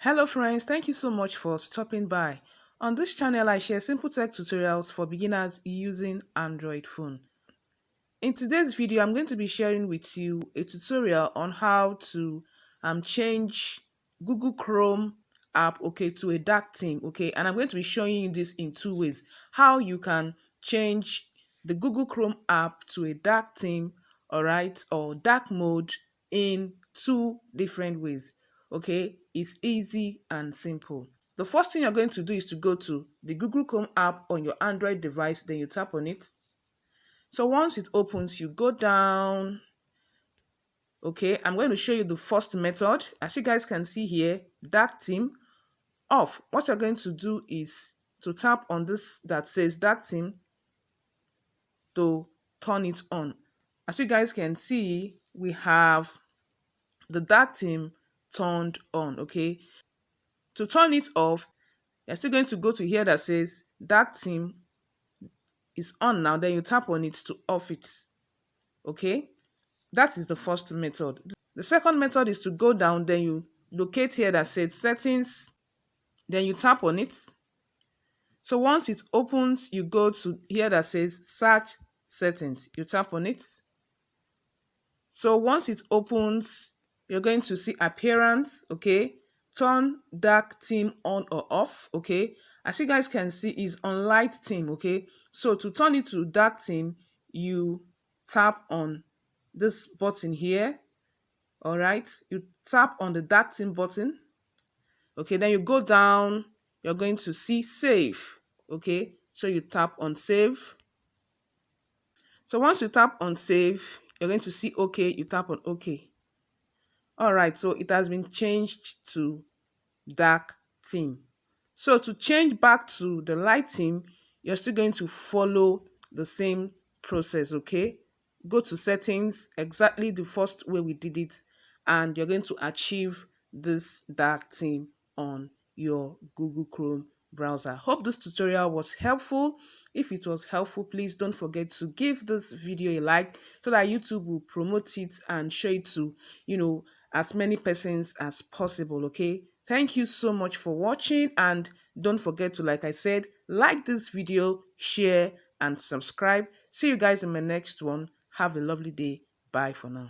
Hello friends, thank you so much for stopping by. On this channel, I share simple tech tutorials for beginners using Android phone. In today's video, I'm going to be sharing with you a tutorial on how to change Google Chrome app, to a dark theme, and I'm going to be showing you this in two ways. How you can change the Google Chrome app to a dark theme, or dark mode in two different ways. It's easy and simple. The first thing you're going to do is to go to the Google Chrome app on your Android device, then you tap on it. So once it opens, you go down. I'm going to show you the first method. As you guys can see here, dark theme off. What you're going to do is to tap on this that says dark theme to turn it on. As you guys can see, we have the dark theme turned on. To turn it off, you're still going to go to here that says dark theme is on now. Then you tap on it to off it. That is the first method. The second method is to go down, then you locate here that says settings, then you tap on it. So once it opens, you go to here that says search settings. You tap on it. So once it opens, you're going to see appearance, turn dark theme on or off, As you guys can see, is on light theme, So to turn it to dark theme, you tap on this button here, all right? You tap on the dark theme button, then you go down, you're going to see save, So you tap on save. So once you tap on save, you're going to see okay, you tap on okay. All right, so it has been changed to dark theme. So to change back to the light theme, you're still going to follow the same process, Go to settings, exactly the first way we did it, and you're going to achieve this dark theme on your Google Chrome browser. Hope this tutorial was helpful. If it was helpful, please don't forget to give this video a like so that YouTube will promote it and show it to, as many persons as possible, Thank you so much for watching, and don't forget to, like I said, like this video, share, and subscribe. See you guys in my next one. Have a lovely day. Bye for now.